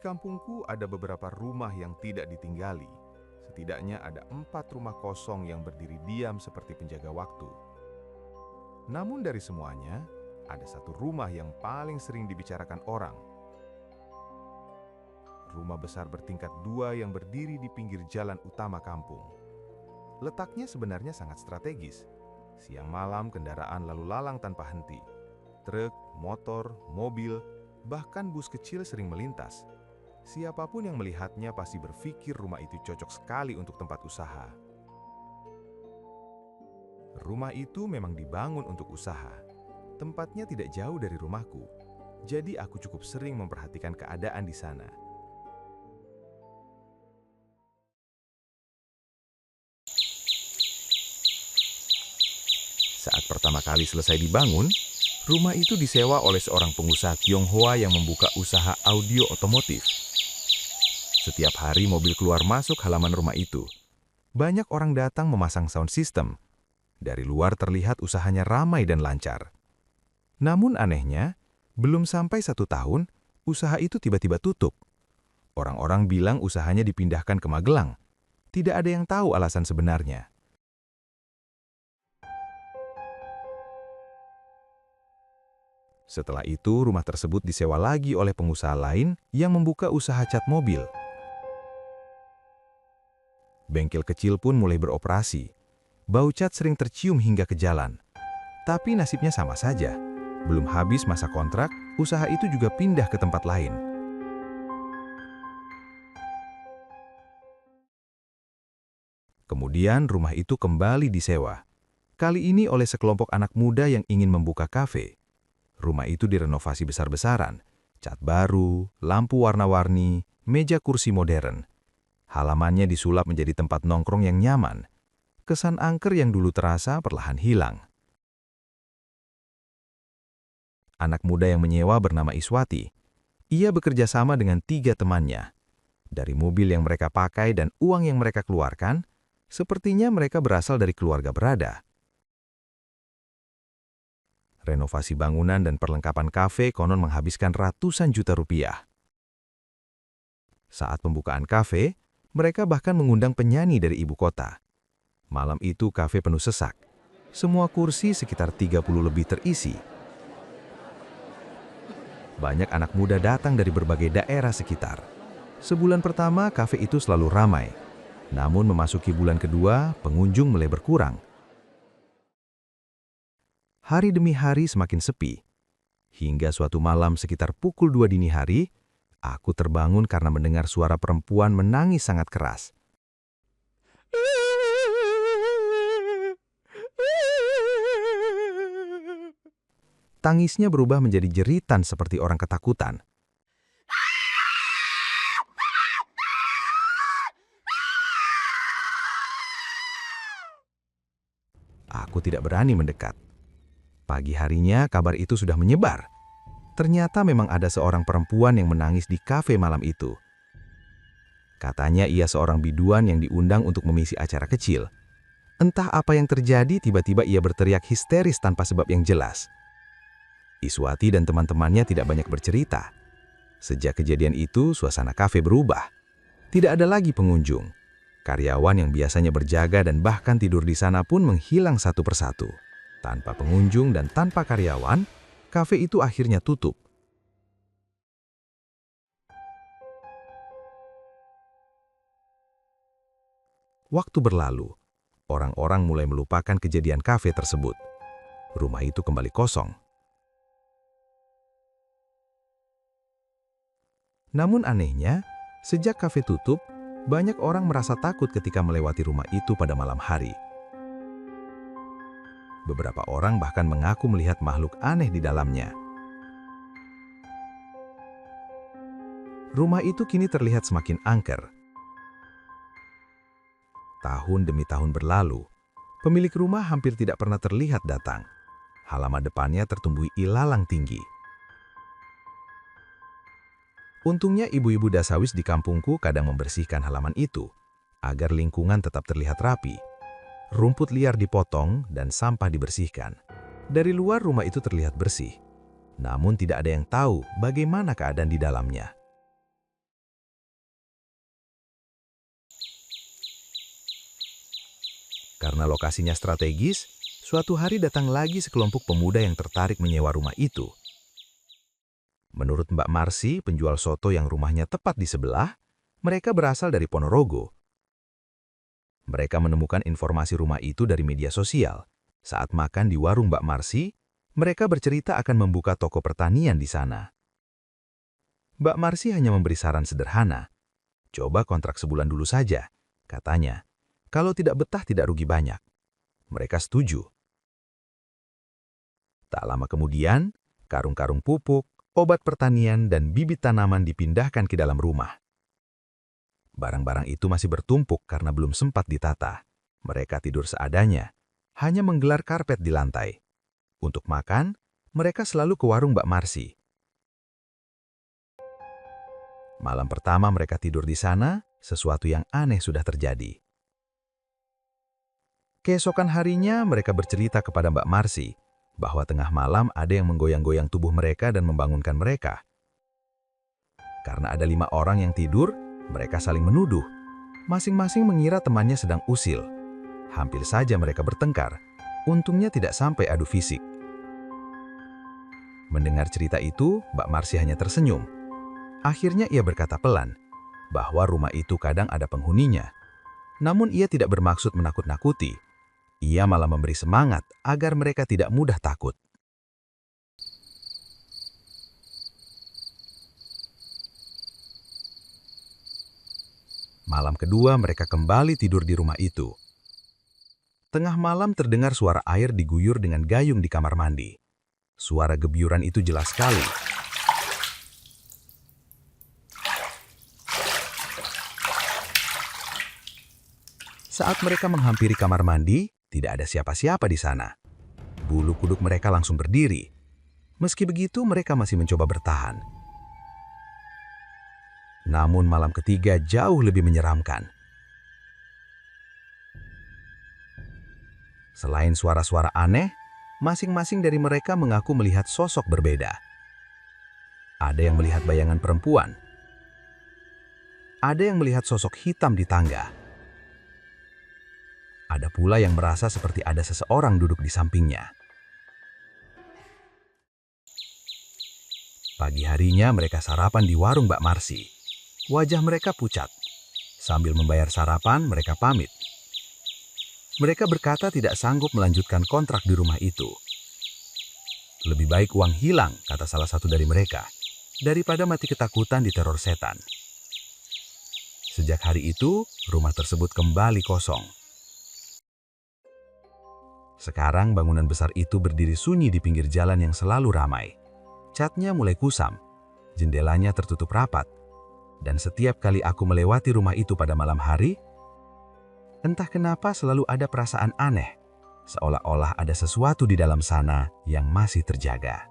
kampungku ada beberapa rumah yang tidak ditinggali. Setidaknya ada 4 rumah kosong yang berdiri diam seperti penjaga waktu. Namun dari semuanya, ada satu rumah yang paling sering dibicarakan orang. Rumah besar bertingkat 2 yang berdiri di pinggir jalan utama kampung. Letaknya sebenarnya sangat strategis. Siang malam kendaraan lalu lalang tanpa henti. Truk, motor, mobil, bahkan bus kecil sering melintas. Siapapun yang melihatnya pasti berpikir rumah itu cocok sekali untuk tempat usaha. Rumah itu memang dibangun untuk usaha. Tempatnya tidak jauh dari rumahku, jadi aku cukup sering memperhatikan keadaan di sana. Saat pertama kali selesai dibangun, rumah itu disewa oleh seorang pengusaha Tionghoa yang membuka usaha audio otomotif. Setiap hari mobil keluar masuk halaman rumah itu. Banyak orang datang memasang sound system. Dari luar terlihat usahanya ramai dan lancar. Namun anehnya, belum sampai 1 tahun, usaha itu tiba-tiba tutup. Orang-orang bilang usahanya dipindahkan ke Magelang. Tidak ada yang tahu alasan sebenarnya. Setelah itu, rumah tersebut disewa lagi oleh pengusaha lain yang membuka usaha cat mobil. Bengkel kecil pun mulai beroperasi. Bau cat sering tercium hingga ke jalan. Tapi nasibnya sama saja. Belum habis masa kontrak, usaha itu juga pindah ke tempat lain. Kemudian rumah itu kembali disewa. Kali ini oleh sekelompok anak muda yang ingin membuka kafe. Rumah itu direnovasi besar-besaran. Cat baru, lampu warna-warni, meja kursi modern. Halamannya disulap menjadi tempat nongkrong yang nyaman. Kesan angker yang dulu terasa perlahan hilang. Anak muda yang menyewa bernama Iswati. Ia bekerja sama dengan 3 temannya. Dari mobil yang mereka pakai dan uang yang mereka keluarkan, sepertinya mereka berasal dari keluarga berada. Renovasi bangunan dan perlengkapan kafe konon menghabiskan ratusan juta rupiah. Saat pembukaan kafe, mereka bahkan mengundang penyanyi dari ibu kota. Malam itu kafe penuh sesak. Semua kursi sekitar 30 lebih terisi. Banyak anak muda datang dari berbagai daerah sekitar. Sebulan pertama, kafe itu selalu ramai. Namun memasuki bulan kedua, pengunjung mulai berkurang. Hari demi hari semakin sepi. Hingga suatu malam sekitar pukul 2 dini hari, aku terbangun karena mendengar suara perempuan menangis sangat keras. Tangisnya berubah menjadi jeritan seperti orang ketakutan. Aku tidak berani mendekat. Pagi harinya kabar itu sudah menyebar. Ternyata memang ada seorang perempuan yang menangis di kafe malam itu. Katanya ia seorang biduan yang diundang untuk mengisi acara kecil. Entah apa yang terjadi, tiba-tiba ia berteriak histeris tanpa sebab yang jelas. Iswati dan teman-temannya tidak banyak bercerita. Sejak kejadian itu, suasana kafe berubah. Tidak ada lagi pengunjung. Karyawan yang biasanya berjaga dan bahkan tidur di sana pun menghilang satu persatu. Tanpa pengunjung dan tanpa karyawan, kafe itu akhirnya tutup. Waktu berlalu, orang-orang mulai melupakan kejadian kafe tersebut. Rumah itu kembali kosong. Namun anehnya, sejak kafe tutup, banyak orang merasa takut ketika melewati rumah itu pada malam hari. Beberapa orang bahkan mengaku melihat makhluk aneh di dalamnya. Rumah itu kini terlihat semakin angker. Tahun demi tahun berlalu, pemilik rumah hampir tidak pernah terlihat datang. Halaman depannya tertumbuhi ilalang tinggi. Untungnya ibu-ibu dasawis di kampungku kadang membersihkan halaman itu, agar lingkungan tetap terlihat rapi. Rumput liar dipotong dan sampah dibersihkan. Dari luar rumah itu terlihat bersih, namun tidak ada yang tahu bagaimana keadaan di dalamnya. Karena lokasinya strategis, suatu hari datang lagi sekelompok pemuda yang tertarik menyewa rumah itu. Menurut Mbak Marsi, penjual soto yang rumahnya tepat di sebelah, mereka berasal dari Ponorogo. Mereka menemukan informasi rumah itu dari media sosial. Saat makan di warung Mbak Marsi, mereka bercerita akan membuka toko pertanian di sana. Mbak Marsi hanya memberi saran sederhana. Coba kontrak sebulan dulu saja, katanya. Kalau tidak betah tidak rugi banyak. Mereka setuju. Tak lama kemudian, karung-karung pupuk, obat pertanian, dan bibit tanaman dipindahkan ke dalam rumah. Barang-barang itu masih bertumpuk karena belum sempat ditata. Mereka tidur seadanya, hanya menggelar karpet di lantai. Untuk makan, mereka selalu ke warung Mbak Marsi. Malam pertama mereka tidur di sana, sesuatu yang aneh sudah terjadi. Keesokan harinya mereka bercerita kepada Mbak Marsi bahwa tengah malam ada yang menggoyang-goyang tubuh mereka dan membangunkan mereka. Karena ada 5 orang yang tidur, mereka saling menuduh. Masing-masing mengira temannya sedang usil. Hampir saja mereka bertengkar. Untungnya tidak sampai adu fisik. Mendengar cerita itu, Mbak Marsi hanya tersenyum. Akhirnya ia berkata pelan bahwa rumah itu kadang ada penghuninya. Namun ia tidak bermaksud menakut-nakuti. Ia malah memberi semangat agar mereka tidak mudah takut. Malam kedua mereka kembali tidur di rumah itu. Tengah malam terdengar suara air diguyur dengan gayung di kamar mandi. Suara gebyuran itu jelas sekali. Saat mereka menghampiri kamar mandi, tidak ada siapa-siapa di sana. Bulu kuduk mereka langsung berdiri. Meski begitu, mereka masih mencoba bertahan. Namun malam ketiga jauh lebih menyeramkan. Selain suara-suara aneh, masing-masing dari mereka mengaku melihat sosok berbeda. Ada yang melihat bayangan perempuan. Ada yang melihat sosok hitam di tangga. Ada pula yang merasa seperti ada seseorang duduk di sampingnya. Pagi harinya mereka sarapan di warung Mbak Marsi. Wajah mereka pucat. Sambil membayar sarapan, mereka pamit. Mereka berkata tidak sanggup melanjutkan kontrak di rumah itu. Lebih baik uang hilang, kata salah satu dari mereka, daripada mati ketakutan diteror setan. Sejak hari itu, rumah tersebut kembali kosong. Sekarang bangunan besar itu berdiri sunyi di pinggir jalan yang selalu ramai. Catnya mulai kusam, jendelanya tertutup rapat. Dan setiap kali aku melewati rumah itu pada malam hari, entah kenapa selalu ada perasaan aneh, seolah-olah ada sesuatu di dalam sana yang masih terjaga.